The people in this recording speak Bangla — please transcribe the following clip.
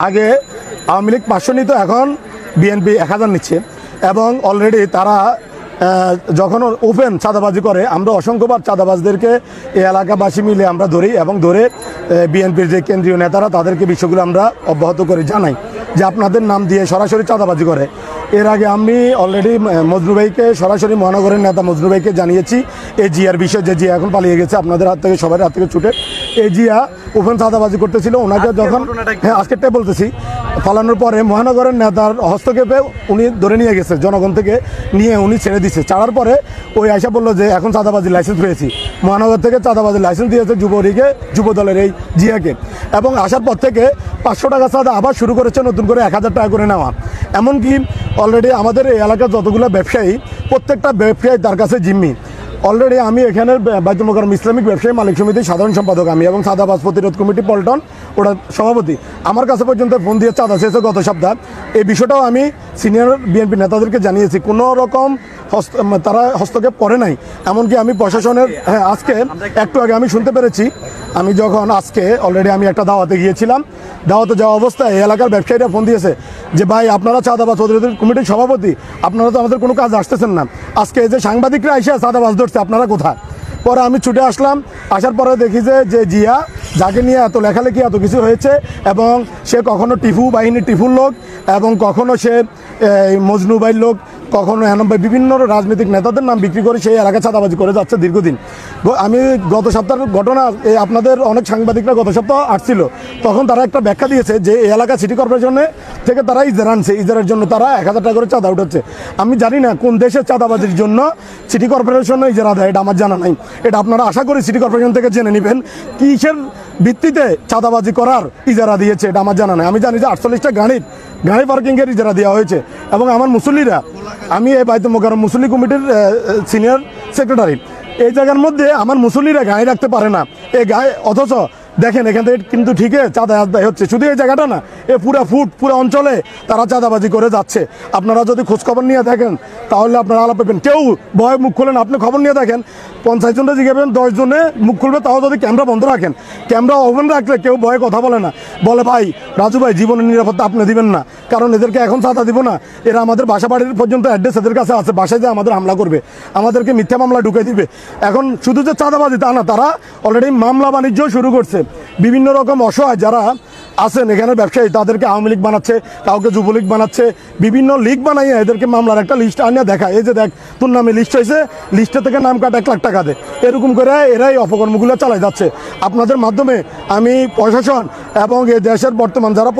আগে আওয়ামী লীগ 500 নিত, এখন বিএনপি 1000 নিচ্ছে। এবং অলরেডি তারা যখন ওপেন চাঁদাবাজি করে, আমরা অসংখ্যবার চাঁদাবাজদেরকে এই এলাকাবাসী মিলে আমরা ধরি এবং ধরে বিএনপির যে কেন্দ্রীয় নেতারা তাদেরকে বিষয়গুলো আমরা অব্যাহত করে জানাই যে আপনাদের নাম দিয়ে সরাসরি চাঁদাবাজি করে। এর আগে আমি অলরেডি মজনু ভাইকে সরাসরি মহানগরের নেতা মজনু ভাইকে জানিয়েছি এই জিয়ার বিষয়, যে জিয়া এখন পালিয়ে গেছে আপনাদের হাত থেকে, সবার হাত থেকে ছুটে। এই জিয়া ওপেন চাঁদাবাজি করতেছিল, ওনাকে যখন আজকেরটাই বলতেছি, পালানোর পরে মহানগরের নেতার হস্তক্ষেপে উনি ধরে নিয়ে গেছে, জনগণ থেকে নিয়ে উনি ছেড়ে দিচ্ছে। ছাড়ার পরে ওই আয়সা বললো যে এখন চাঁদাবাজির লাইসেন্স পেয়েছি, মহানগর থেকে চাঁদাবাজির লাইসেন্স দিয়েছে যুব দলের এই জিয়াকে। এবং আসার পর থেকে 500 টাকা চাঁদা আবার শুরু করেছে নতুন করে 1000 টাকা করে নেওয়া। এমনকি অলরেডি আমাদের এই এলাকার যতগুলো ব্যবসায়ী, প্রত্যেকটা ব্যবসায়ী তার কাছে জিম্মি। অলরেডি আমি এখানের বাইতুল মোকাররম ইসলামিক ব্যবসায়ী মালিক সমিতির সাধারণ সম্পাদক আমি, এবং চাঁদাবাজ প্রতিরোধ কমিটি পল্টন ওটা সভাপতি। আমার কাছে পর্যন্ত ফোন দিয়ে চাঁদা চেয়েছে গত সপ্তাহ। এই বিষয়টাও আমি সিনিয়র বিএনপি নেতাদেরকে জানিয়েছি, কোনো রকম তারা হস্তক্ষেপ করে নাই। এমনকি আমি প্রশাসনের আজকে একটু আগে আমি শুনতে পেরেছি, আমি যখন আজকে অলরেডি আমি একটা দাওয়াতে গিয়েছিলাম, দাওয়াতে যাওয়া অবস্থায় এই এলাকার ব্যবসায়ীরা ফোন দিয়েছে যে ভাই আপনারা চাঁদাবাজ প্রতিরোধ কমিটির সভাপতি, আপনারা তো আমাদের কোনো কাজ আসতেছেন না, আজকে এই যে সাংবাদিকরা এসে চাঁদাবাজ ধরছে আপনারা কোথায়? পরে আমি ছুটে আসলাম, আসার পরে দেখি যে জিয়া যাকে নিয়ে এত লেখালেখি এত কিছু হয়েছে, এবং সে কখনো টিফু বাহিনীর টিফুর লোক, এবং কখনো সে মজনু ভাইয়ের লোক, কখনো এনম ভাই, বিভিন্ন রাজনৈতিক নেতাদের নাম বিক্রি করে সেই এলাকায় চাঁদাবাজি করে যাচ্ছে দীর্ঘদিন। আমি গত সপ্তাহের ঘটনা, আপনাদের অনেক সাংবাদিকরা গত সপ্তাহ আসছিল, তখন তারা একটা ব্যাখ্যা দিয়েছে যে এই এলাকা সিটি কর্পোরেশনে থেকে তারা ইজারা আনছে, ইজারার জন্য তারা 1000 টাকা করে চাঁদা উঠাচ্ছে। আমি জানি না কোন দেশের চাঁদাবাজির জন্য সিটি কর্পোরেশনে ইজারা দেয়, এটা আমার জানা নাই। এটা আপনারা আশা করি সিটি কর্পোরেশন থেকে জেনে নেবেন কিসের ভিত্তিতে চাঁদাবাজি করার ইজারা দিয়েছে, এটা আমার জানা নাই। আমি জানি যে 48টা গাড়ি পার্কিংয়ের ইজারা দেওয়া হয়েছে। এবং আমার মুসল্লিরা, আমি এই বাইতুল মোকাররম মুসল্লি কমিটির সিনিয়র সেক্রেটারি, এই জায়গার মধ্যে আমার মুসল্লিরা গাড়ি রাখতে পারে না। এই গায়ে অথচ দেখেন এখান থেকে কিন্তু ঠিকই চাঁদা আদায় হচ্ছে। শুধু এই জায়গাটা না, এ পুরো অঞ্চলে তারা চাঁদাবাজি করে যাচ্ছে। আপনারা যদি খোঁজখবর নিয়ে দেখেন তাহলে আপনারা আলাপ পাবেন। কেউ ভয়ে মুখ খোলেন, আপনি খবর নিয়ে দেখেন 50 জনটা জিজ্ঞাসা 10 জনে মুখ খুলবে, তাও যদি ক্যামেরা বন্ধ রাখেন, ক্যামেরা ওপেন রাখলে কেউ ভয়ে কথা বলে না, বলে ভাই রাজু ভাই জীবনের নিরাপত্তা আপনি দিবেন না, কারণ এদেরকে এখন চাঁদা দিব না, এরা আমাদের বাসা বাড়ির পর্যন্ত অ্যাড্রেস এদের কাছে আছে, বাসায় যে আমাদের হামলা করবে, আমাদেরকে মিথ্যা মামলা ঢুকে দিবে। এখন শুধু যে চাঁদাবাজি তা না, তারা অলরেডি মামলা বাণিজ্য শুরু করছে। বিভিন্ন রকম অসহায় যারা আছেন এখানে ব্যবসায়ী, তাদেরকে আওয়ামী লীগ বানাচ্ছে, কাউকে যুবলীগ বানাচ্ছে, বিভিন্ন লীগ বানাইয়া এদেরকে মামলার একটা লিস্ট আনিয়ে দেখায়, এই যে দেখ তোর নামে লিস্ট হয়েছে, লিস্টে থেকে নাম কাটা 1 লাখ টাকা দে, এরকম করে এরাই অপকর্মগুলো চালাই যাচ্ছে। আপনাদের মাধ্যমে আমি প্রশাসন এবং এই দেশের বর্তমান যারা